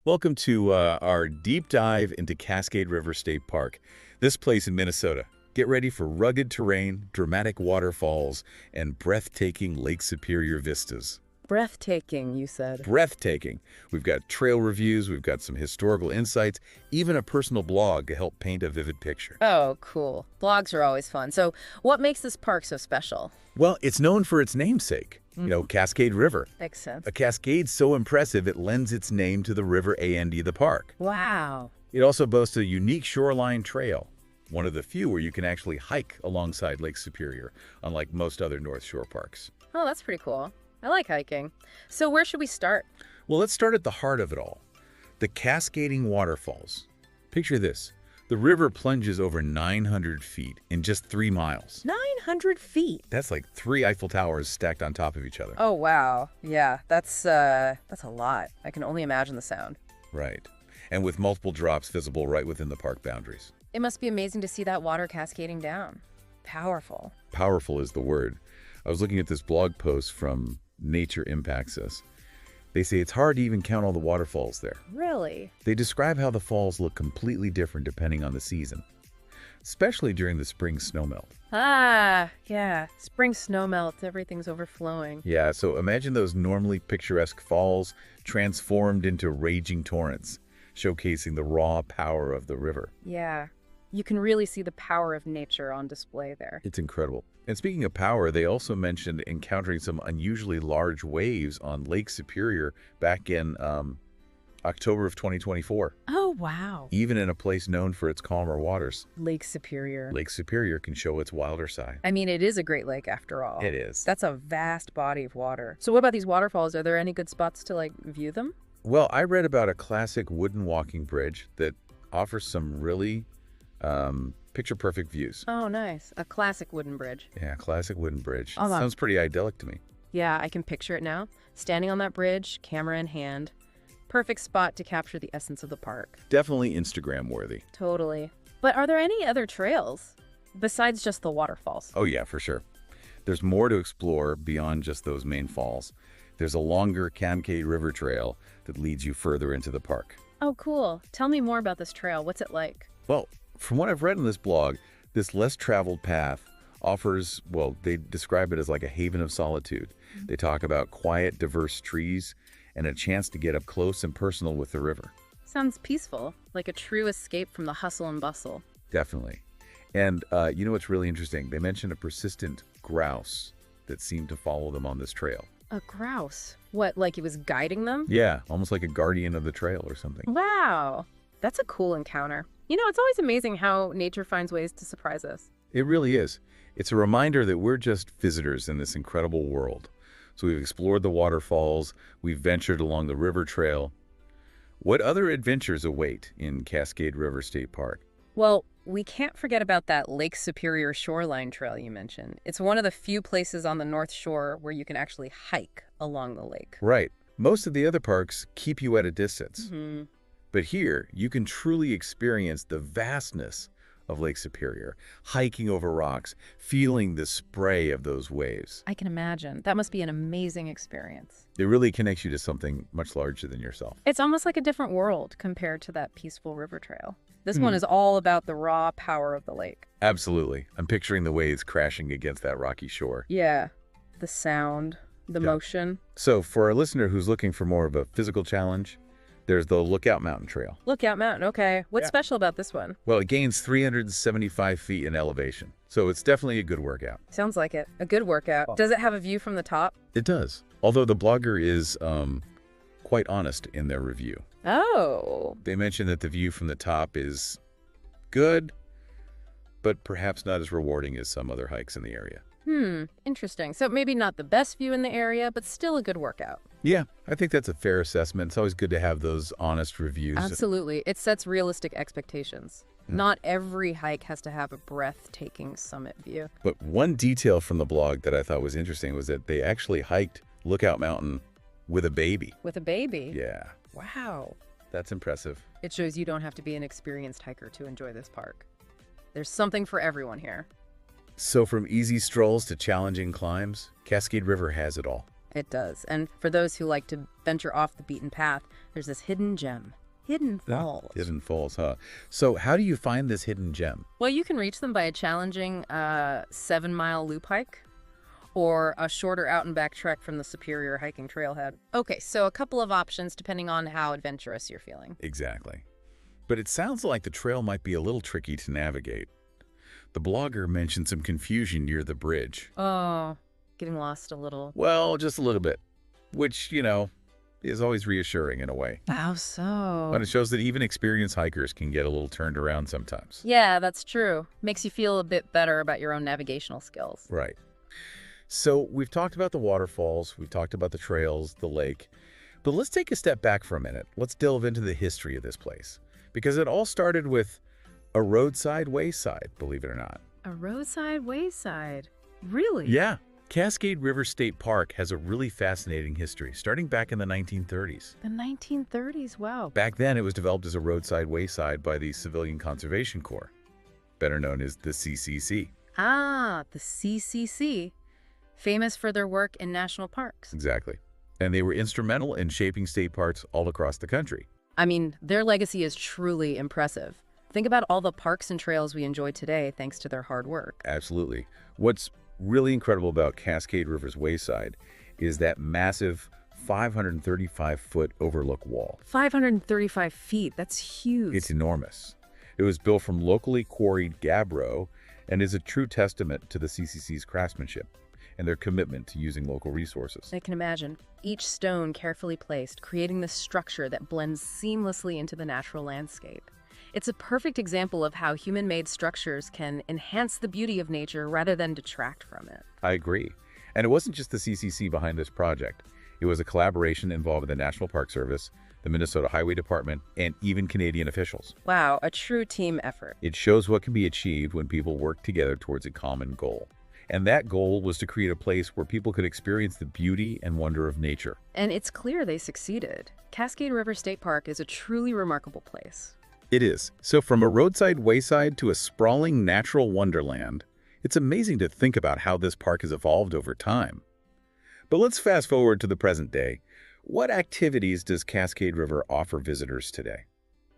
Welcome to our deep dive into Cascade River State Park. This place in Minnesota. Get ready for rugged terrain, dramatic waterfalls, and breathtaking Lake Superior vistas. Breathtaking, you said. Breathtaking. We've got trail reviews, we've got some historical insights, even a personal blog to help paint a vivid picture. Oh, cool. Blogs are always fun. So what makes this park so special? Well, it's known for its namesake, Cascade River. Makes sense. A cascade so impressive it lends its name to the river and the park. Wow. It also boasts a unique shoreline trail, one of the few where you can actually hike alongside Lake Superior, unlike most other North Shore parks. Oh, that's pretty cool. I like hiking. So where should we start? Well, let's start at the heart of it all, the Cascading Waterfalls. Picture this. The river plunges over 900 feet in just 3 miles. 900 feet. That's like 3 Eiffel Towers stacked on top of each other. Oh, wow. Yeah, that's a lot. I can only imagine the sound. Right. And with multiple drops visible right within the park boundaries. It must be amazing to see that water cascading down. Powerful. Powerful is the word. I was looking at this blog post from Nature Impacts Us. They say it's hard to even count all the waterfalls there. Really? They describe how the falls look completely different depending on the season, especially during the spring snowmelt. Ah, yeah. Spring snowmelt, everything's overflowing. Yeah, so imagine those normally picturesque falls transformed into raging torrents, showcasing the raw power of the river. Yeah. You can really see the power of nature on display there. It's incredible. And speaking of power, they also mentioned encountering some unusually large waves on Lake Superior back in October of 2024. Oh, wow. Even in a place known for its calmer waters. Lake Superior. Lake Superior can show its wilder side. I mean, it is a Great Lake after all. It is. That's a vast body of water. So what about these waterfalls? Are there any good spots to, view them? Well, I read about a classic wooden walking bridge that offers some really picture-perfect views. Oh, nice. A classic wooden bridge. Yeah, classic wooden bridge. Oh, Sounds pretty idyllic to me. Yeah, I can picture it now. Standing on that bridge, camera in hand. Perfect spot to capture the essence of the park. Definitely Instagram-worthy. Totally. But are there any other trails besides just the waterfalls? Oh yeah, for sure. There's more to explore beyond just those main falls. There's a longer Cascade River trail that leads you further into the park. Oh, cool. Tell me more about this trail. What's it like? Well, from what I've read in this blog, this less traveled path offers, well, they describe it as like a haven of solitude. They talk about quiet, diverse trees and a chance to get up close and personal with the river. Sounds peaceful, like a true escape from the hustle and bustle. Definitely. And you know what's really interesting? They mentioned a persistent grouse that seemed to follow them on this trail. A grouse? What, like it was guiding them? Yeah, almost like a guardian of the trail or something. Wow. That's a cool encounter. You know, it's always amazing how nature finds ways to surprise us. It really is. It's a reminder that we're just visitors in this incredible world. So we've explored the waterfalls, we've ventured along the river trail. What other adventures await in Cascade River State Park? Well, we can't forget about that Lake Superior Shoreline trail you mentioned. It's one of the few places on the North Shore where you can actually hike along the lake. Right. Most of the other parks keep you at a distance. Mm-hmm. But here, you can truly experience the vastness of Lake Superior, hiking over rocks, feeling the spray of those waves. I can imagine. That must be an amazing experience. It really connects you to something much larger than yourself. It's almost like a different world compared to that peaceful river trail. This one is all about the raw power of the lake. Absolutely. I'm picturing the waves crashing against that rocky shore. Yeah. The sound, the motion. So for a listener who's looking for more of a physical challenge, there's the Lookout Mountain Trail. Lookout Mountain, okay. What's special about this one? Well, it gains 375 feet in elevation, so it's definitely a good workout. Sounds like it. A good workout. Does it have a view from the top? It does, although the blogger is quite honest in their review. Oh. They mention that the view from the top is good, but perhaps not as rewarding as some other hikes in the area. Interesting. So maybe not the best view in the area, but still a good workout. Yeah, I think that's a fair assessment. It's always good to have those honest reviews. Absolutely. It sets realistic expectations. Not every hike has to have a breathtaking summit view. But one detail from the blog that I thought was interesting was that they actually hiked Lookout Mountain with a baby. With a baby? Yeah. Wow. That's impressive. It shows you don't have to be an experienced hiker to enjoy this park. There's something for everyone here. So from easy strolls to challenging climbs, Cascade River has it all. It does. And for those who like to venture off the beaten path, there's this hidden gem. Hidden Falls. Hidden Falls, huh? So how do you find this hidden gem? Well, you can reach them by a challenging 7-mile loop hike or a shorter out-and-back trek from the Superior hiking trailhead. Okay, so a couple of options depending on how adventurous you're feeling. Exactly. But it sounds like the trail might be a little tricky to navigate. The blogger mentioned some confusion near the bridge. Oh, getting lost a little. Well, just a little bit, which, is always reassuring in a way. How so? But it shows that even experienced hikers can get a little turned around sometimes. Yeah, that's true. Makes you feel a bit better about your own navigational skills. Right. So we've talked about the waterfalls, we've talked about the trails, the lake, but let's take a step back for a minute. Let's delve into the history of this place, because it all started with a roadside wayside, believe it or not. A roadside wayside? Really? Yeah. Cascade River State Park has a really fascinating history, starting back in the 1930s. The 1930s, wow. Back then, it was developed as a roadside wayside by the Civilian Conservation Corps, better known as the CCC. Ah, the CCC. Famous for their work in national parks. Exactly. And they were instrumental in shaping state parks all across the country. I mean, their legacy is truly impressive. Think about all the parks and trails we enjoy today thanks to their hard work. Absolutely. What's really incredible about Cascade River's Wayside is that massive 535-foot overlook wall. 535 feet, that's huge. It's enormous. It was built from locally quarried gabbro and is a true testament to the CCC's craftsmanship and their commitment to using local resources. I can imagine. Each stone carefully placed, creating this structure that blends seamlessly into the natural landscape. It's a perfect example of how human-made structures can enhance the beauty of nature rather than detract from it. I agree. And it wasn't just the CCC behind this project. It was a collaboration involving the National Park Service, the Minnesota Highway Department, and even Canadian officials. Wow, a true team effort. It shows what can be achieved when people work together towards a common goal. And that goal was to create a place where people could experience the beauty and wonder of nature. And it's clear they succeeded. Cascade River State Park is a truly remarkable place. It is. So from a roadside wayside to a sprawling natural wonderland, it's amazing to think about how this park has evolved over time. But let's fast forward to the present day. What activities does Cascade River offer visitors today?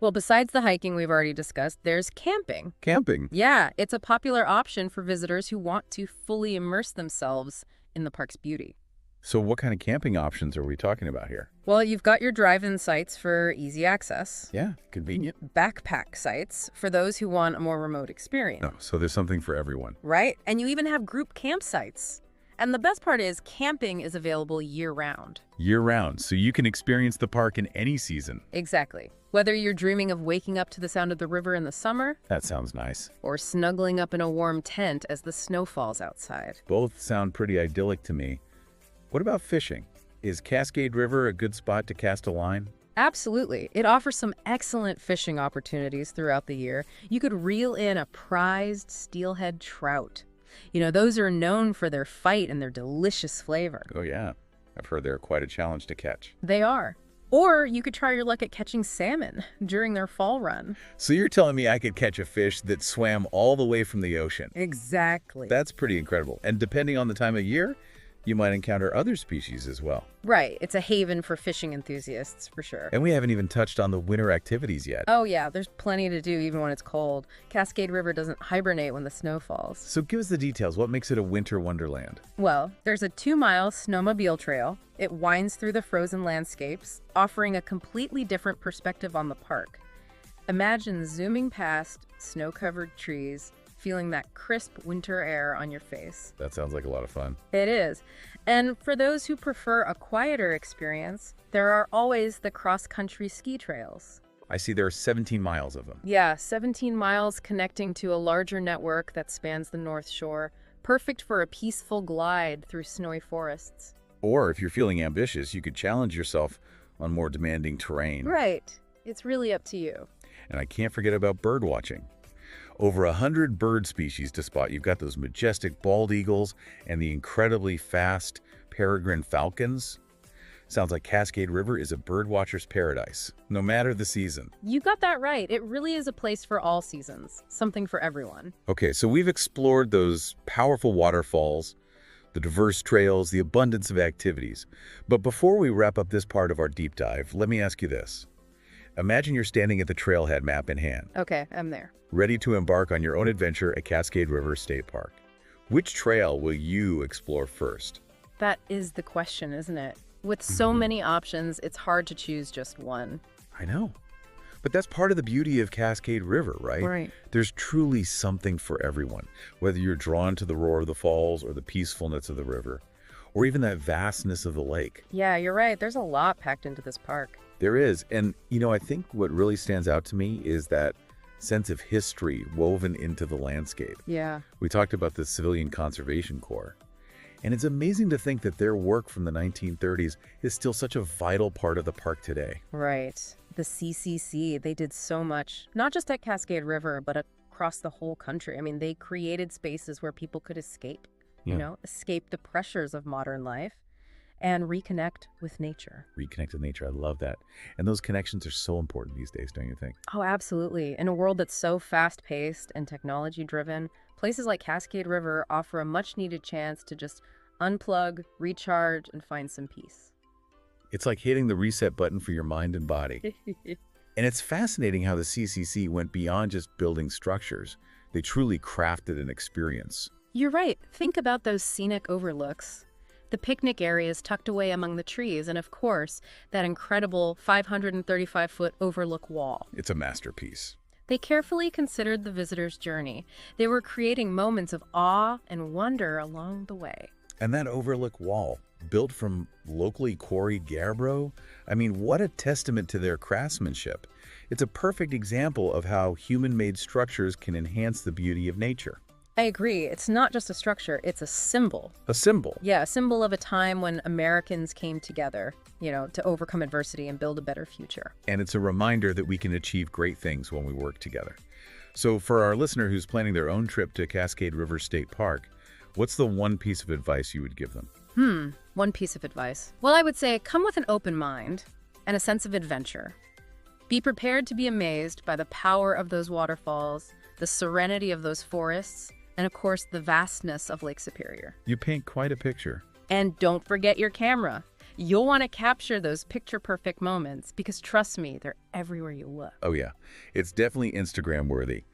Well, besides the hiking we've already discussed, there's camping. Camping? Yeah, it's a popular option for visitors who want to fully immerse themselves in the park's beauty. So what kind of camping options are we talking about here? Well, you've got your drive-in sites for easy access. Yeah, convenient. Backpack sites for those who want a more remote experience. Oh, so there's something for everyone. Right? And you even have group campsites. And the best part is camping is available year-round. Year-round, so you can experience the park in any season. Exactly. Whether you're dreaming of waking up to the sound of the river in the summer, That sounds nice. or snuggling up in a warm tent as the snow falls outside. Both sound pretty idyllic to me. What about fishing? Is Cascade River a good spot to cast a line? Absolutely. It offers some excellent fishing opportunities throughout the year. You could reel in a prized steelhead trout. You know, those are known for their fight and their delicious flavor. Oh yeah, I've heard they're quite a challenge to catch. They are. Or you could try your luck at catching salmon during their fall run. So you're telling me I could catch a fish that swam all the way from the ocean? Exactly. That's pretty incredible. And depending on the time of year, you might encounter other species as well. Right. It's a haven for fishing enthusiasts, for sure. And we haven't even touched on the winter activities yet. Oh, yeah. There's plenty to do even when it's cold. Cascade River doesn't hibernate when the snow falls. So give us the details. What makes it a winter wonderland? Well, there's a 2-mile snowmobile trail. It winds through the frozen landscapes, offering a completely different perspective on the park. Imagine zooming past snow-covered trees, feeling that crisp winter air on your face. That sounds like a lot of fun. It is. And for those who prefer a quieter experience, there are always the cross-country ski trails. I see there are 17 miles of them. Yeah, 17 miles connecting to a larger network that spans the North Shore, perfect for a peaceful glide through snowy forests. Or if you're feeling ambitious, you could challenge yourself on more demanding terrain. Right. It's really up to you. And I can't forget about bird watching. Over 100 bird species to spot. You've got those majestic bald eagles and the incredibly fast peregrine falcons. Sounds like Cascade River is a birdwatcher's paradise, no matter the season. You got that right. It really is a place for all seasons. Something for everyone. Okay, so we've explored those powerful waterfalls, the diverse trails, the abundance of activities. But before we wrap up this part of our deep dive, let me ask you this. Imagine you're standing at the trailhead, map in hand, Okay, I'm there. ready to embark on your own adventure at Cascade River State Park. Which trail will you explore first? That is the question, isn't it? With so many options, it's hard to choose just one. I know. But that's part of the beauty of Cascade River, right? Right. There's truly something for everyone, whether you're drawn to the roar of the falls or the peacefulness of the river, or even that vastness of the lake. Yeah, you're right. There's a lot packed into this park. There is. And, I think what really stands out to me is that sense of history woven into the landscape. Yeah. We talked about the Civilian Conservation Corps. And it's amazing to think that their work from the 1930s is still such a vital part of the park today. Right. The CCC, they did so much, not just at Cascade River, but across the whole country. I mean, they created spaces where people could escape, escape the pressures of modern life and reconnect with nature. Reconnect with nature. I love that. And those connections are so important these days, don't you think? Oh, absolutely. In a world that's so fast-paced and technology-driven, places like Cascade River offer a much-needed chance to just unplug, recharge, and find some peace. It's like hitting the reset button for your mind and body. And it's fascinating how the CCC went beyond just building structures. They truly crafted an experience. You're right. Think about those scenic overlooks. The picnic areas tucked away among the trees, and of course, that incredible 535-foot overlook wall. It's a masterpiece. They carefully considered the visitor's journey. They were creating moments of awe and wonder along the way. And that overlook wall, built from locally quarried gabbro, I mean, what a testament to their craftsmanship. It's a perfect example of how human-made structures can enhance the beauty of nature. I agree. It's not just a structure, it's a symbol. A symbol. Yeah, a symbol of a time when Americans came together, to overcome adversity and build a better future. And it's a reminder that we can achieve great things when we work together. So for our listener who's planning their own trip to Cascade River State Park, what's the one piece of advice you would give them? One piece of advice. Well, I would say come with an open mind and a sense of adventure. Be prepared to be amazed by the power of those waterfalls, the serenity of those forests, and of course, the vastness of Lake Superior. You paint quite a picture. And don't forget your camera. You'll want to capture those picture-perfect moments because trust me, they're everywhere you look. Oh yeah, it's definitely Instagram worthy.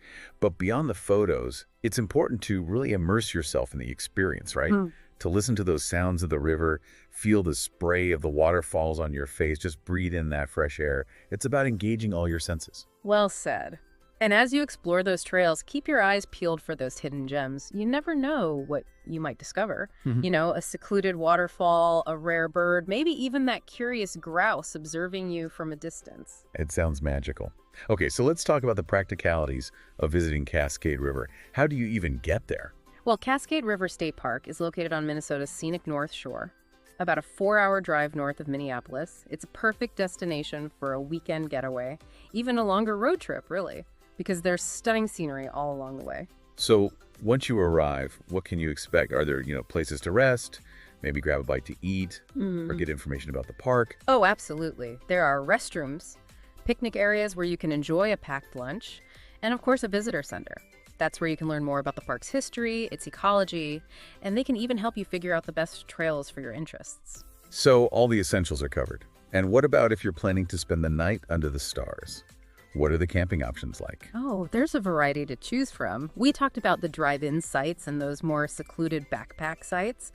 But beyond the photos, it's important to really immerse yourself in the experience, right? To listen to those sounds of the river, feel the spray of the waterfalls on your face, just breathe in that fresh air. It's about engaging all your senses. Well said. And as you explore those trails, keep your eyes peeled for those hidden gems. You never know what you might discover. A secluded waterfall, a rare bird, maybe even that curious grouse observing you from a distance. It sounds magical. Okay, so let's talk about the practicalities of visiting Cascade River. How do you even get there? Well, Cascade River State Park is located on Minnesota's scenic North Shore, about a 4-hour drive north of Minneapolis. It's a perfect destination for a weekend getaway, even a longer road trip, really, because there's stunning scenery all along the way. So once you arrive, what can you expect? Are there, places to rest, maybe grab a bite to eat, or get information about the park? Oh, absolutely. There are restrooms, picnic areas where you can enjoy a packed lunch, and of course a visitor center. That's where you can learn more about the park's history, its ecology, and they can even help you figure out the best trails for your interests. So all the essentials are covered. And what about if you're planning to spend the night under the stars? What are the camping options like? Oh, there's a variety to choose from. We talked about the drive-in sites and those more secluded backpack sites.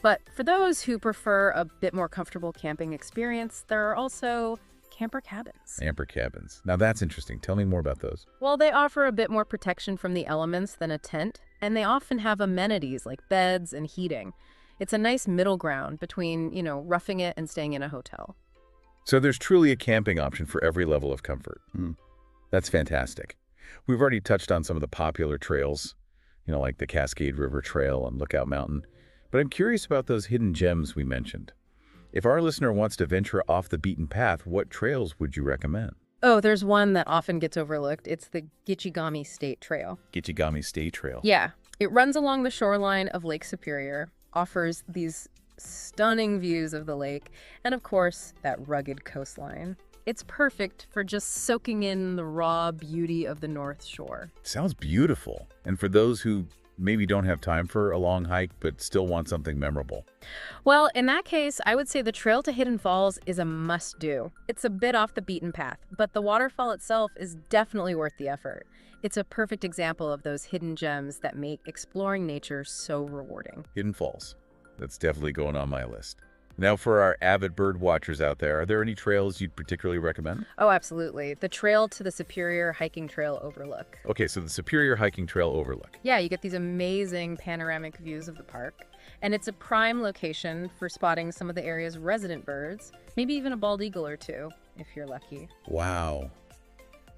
But for those who prefer a bit more comfortable camping experience, there are also camper cabins. Camper cabins. Now that's interesting. Tell me more about those. Well, they offer a bit more protection from the elements than a tent, and they often have amenities like beds and heating. It's a nice middle ground between, roughing it and staying in a hotel. So there's truly a camping option for every level of comfort. That's fantastic. We've already touched on some of the popular trails, like the Cascade River Trail and Lookout Mountain. But I'm curious about those hidden gems we mentioned. If our listener wants to venture off the beaten path, what trails would you recommend? Oh, there's one that often gets overlooked. It's the Gitchigami State Trail. Gitchigami State Trail. Yeah. It runs along the shoreline of Lake Superior, offers these stunning views of the lake, and of course, that rugged coastline. It's perfect for just soaking in the raw beauty of the North Shore. Sounds beautiful. And for those who maybe don't have time for a long hike but still want something memorable? Well, in that case, I would say the trail to Hidden Falls is a must-do. It's a bit off the beaten path, but the waterfall itself is definitely worth the effort. It's a perfect example of those hidden gems that make exploring nature so rewarding. Hidden Falls. That's definitely going on my list. Now, for our avid bird watchers out there, are there any trails you'd particularly recommend? Oh, absolutely. The trail to the Superior Hiking Trail Overlook. Okay, so the Superior Hiking Trail Overlook. Yeah, you get these amazing panoramic views of the park. And it's a prime location for spotting some of the area's resident birds, maybe even a bald eagle or two, if you're lucky. Wow.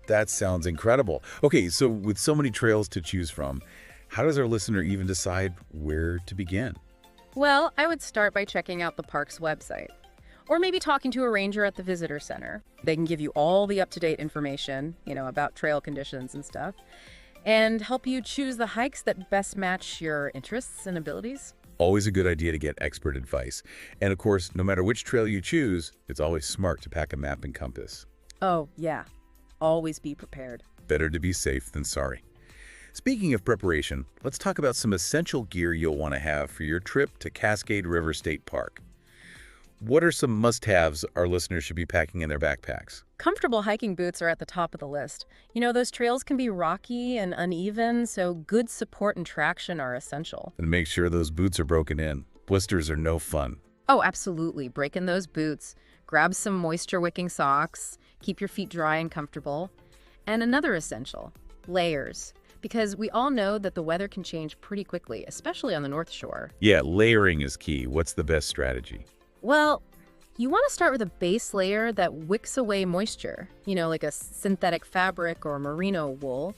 That sounds incredible. Okay, so with so many trails to choose from, how does our listener even decide where to begin? Well, I would start by checking out the park's website. Or maybe talking to a ranger at the visitor center. They can give you all the up-to-date information, about trail conditions and stuff, and help you choose the hikes that best match your interests and abilities. Always a good idea to get expert advice. And of course, no matter which trail you choose, it's always smart to pack a map and compass. Oh, yeah. Always be prepared. Better to be safe than sorry. Speaking of preparation, let's talk about some essential gear you'll want to have for your trip to Cascade River State Park. What are some must-haves our listeners should be packing in their backpacks? Comfortable hiking boots are at the top of the list. Those trails can be rocky and uneven, so good support and traction are essential. And make sure those boots are broken in. Blisters are no fun. Oh, absolutely. Break in those boots. Grab some moisture-wicking socks. Keep your feet dry and comfortable. And another essential, layers. Because we all know that the weather can change pretty quickly, especially on the North Shore. Yeah, layering is key. What's the best strategy? Well, you want to start with a base layer that wicks away moisture, like a synthetic fabric or merino wool.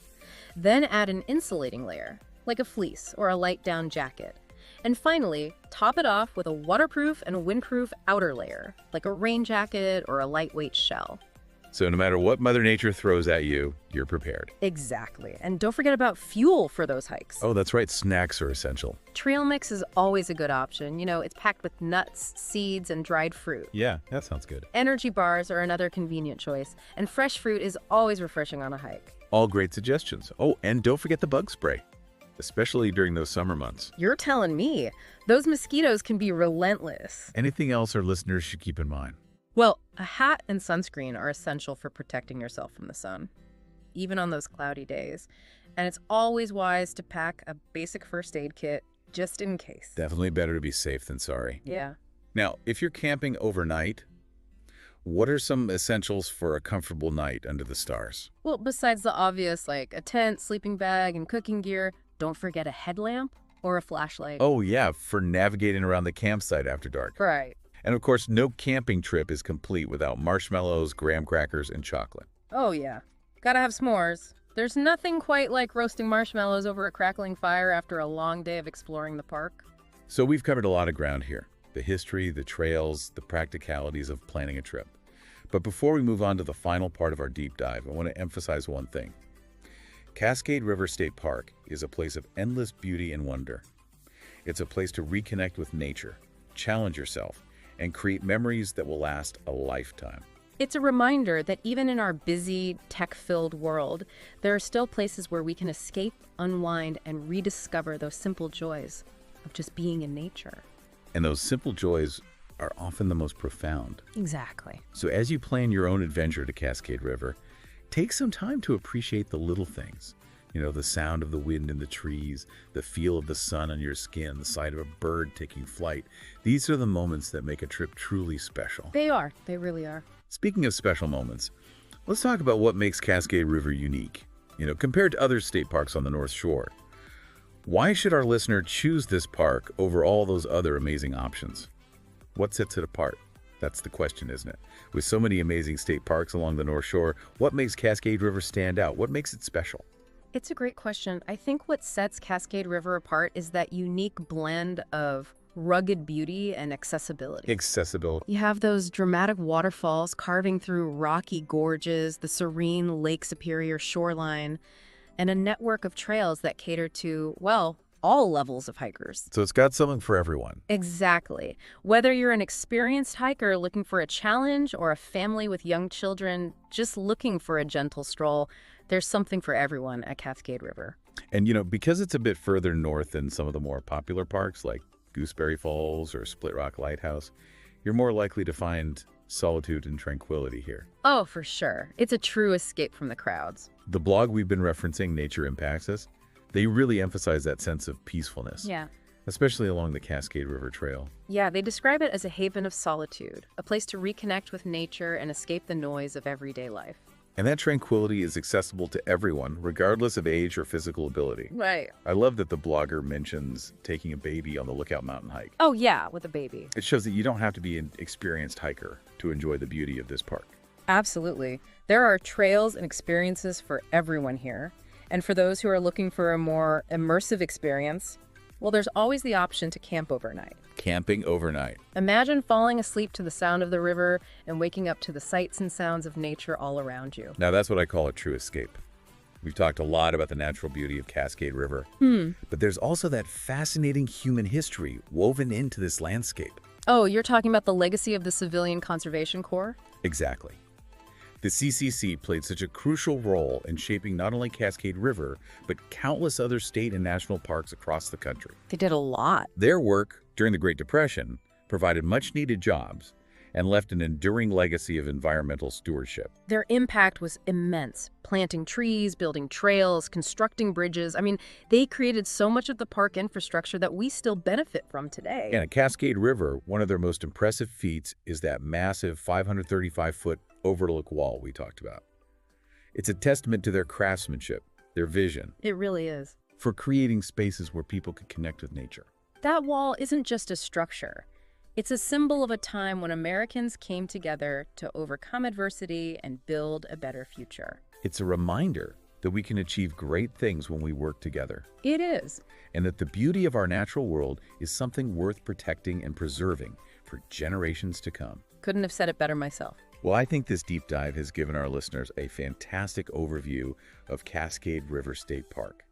Then add an insulating layer, like a fleece or a light down jacket. And finally, top it off with a waterproof and windproof outer layer, like a rain jacket or a lightweight shell. So no matter what Mother Nature throws at you, you're prepared. Exactly. And don't forget about fuel for those hikes. Oh, that's right. Snacks are essential. Trail mix is always a good option. It's packed with nuts, seeds, and dried fruit. Yeah, that sounds good. Energy bars are another convenient choice. And fresh fruit is always refreshing on a hike. All great suggestions. Oh, and don't forget the bug spray, especially during those summer months. You're telling me. Those mosquitoes can be relentless. Anything else our listeners should keep in mind? Well, a hat and sunscreen are essential for protecting yourself from the sun, even on those cloudy days. And it's always wise to pack a basic first aid kit just in case. Definitely better to be safe than sorry. Yeah. Now, if you're camping overnight, what are some essentials for a comfortable night under the stars? Well, besides the obvious, like a tent, sleeping bag, and cooking gear, don't forget a headlamp or a flashlight. Oh, yeah, for navigating around the campsite after dark. Right. And of course, no camping trip is complete without marshmallows, graham crackers, and chocolate. Oh, yeah. Gotta have s'mores. There's nothing quite like roasting marshmallows over a crackling fire after a long day of exploring the park. So we've covered a lot of ground here. The history, the trails, the practicalities of planning a trip. But before we move on to the final part of our deep dive, I want to emphasize one thing. Cascade River State Park is a place of endless beauty and wonder. It's a place to reconnect with nature, challenge yourself, and create memories that will last a lifetime. It's a reminder that even in our busy, tech-filled world, there are still places where we can escape, unwind, and rediscover those simple joys of just being in nature. And those simple joys are often the most profound. Exactly. So as you plan your own adventure to Cascade River, take some time to appreciate the little things. The sound of the wind in the trees, the feel of the sun on your skin, the sight of a bird taking flight. These are the moments that make a trip truly special. They are. They really are. Speaking of special moments, let's talk about what makes Cascade River unique, compared to other state parks on the North Shore. Why should our listener choose this park over all those other amazing options? What sets it apart? That's the question, isn't it? With so many amazing state parks along the North Shore, what makes Cascade River stand out? What makes it special? It's a great question. I think what sets Cascade River apart is that unique blend of rugged beauty and accessibility. Accessibility. You have those dramatic waterfalls carving through rocky gorges, the serene Lake Superior shoreline, and a network of trails that cater to, well, all levels of hikers. So it's got something for everyone. Exactly. Whether you're an experienced hiker looking for a challenge or a family with young children just looking for a gentle stroll, there's something for everyone at Cascade River. And, because it's a bit further north than some of the more popular parks like Gooseberry Falls or Split Rock Lighthouse, you're more likely to find solitude and tranquility here. Oh, for sure. It's a true escape from the crowds. The blog we've been referencing, Nature Impacts Us, they really emphasize that sense of peacefulness. Yeah. Especially along the Cascade River Trail. Yeah, they describe it as a haven of solitude, a place to reconnect with nature and escape the noise of everyday life. And that tranquility is accessible to everyone, regardless of age or physical ability. Right. I love that the blogger mentions taking a baby on the Lookout Mountain hike. Oh, yeah, with a baby. It shows that you don't have to be an experienced hiker to enjoy the beauty of this park. Absolutely. There are trails and experiences for everyone here. And for those who are looking for a more immersive experience, well, there's always the option to camp overnight. Camping overnight. Imagine falling asleep to the sound of the river and waking up to the sights and sounds of nature all around you. Now that's what I call a true escape. We've talked a lot about the natural beauty of Cascade River, but there's also that fascinating human history woven into this landscape. Oh, you're talking about the legacy of the Civilian Conservation Corps? Exactly. The CCC played such a crucial role in shaping not only Cascade River, but countless other state and national parks across the country. They did a lot. Their work during the Great Depression provided much-needed jobs and left an enduring legacy of environmental stewardship. Their impact was immense. Planting trees, building trails, constructing bridges. I mean, they created so much of the park infrastructure that we still benefit from today. And at Cascade River, one of their most impressive feats is that massive 535-foot overlook wall we talked about. It's a testament to their craftsmanship, their vision. It really is. For creating spaces where people could connect with nature. That wall isn't just a structure. It's a symbol of a time when Americans came together to overcome adversity and build a better future. It's a reminder that we can achieve great things when we work together. It is. And that the beauty of our natural world is something worth protecting and preserving for generations to come. Couldn't have said it better myself. Well, I think this deep dive has given our listeners a fantastic overview of Cascade River State Park.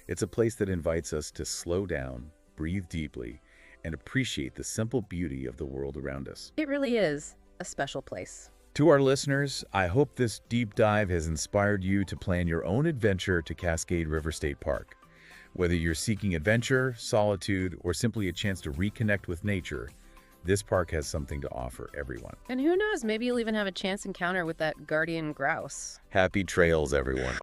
It's a place that invites us to slow down, breathe deeply, and appreciate the simple beauty of the world around us. It really is a special place. To our listeners, I hope this deep dive has inspired you to plan your own adventure to Cascade River State Park. Whether you're seeking adventure, solitude, or simply a chance to reconnect with nature, this park has something to offer everyone. And who knows, maybe you'll even have a chance encounter with that guardian grouse. Happy trails, everyone.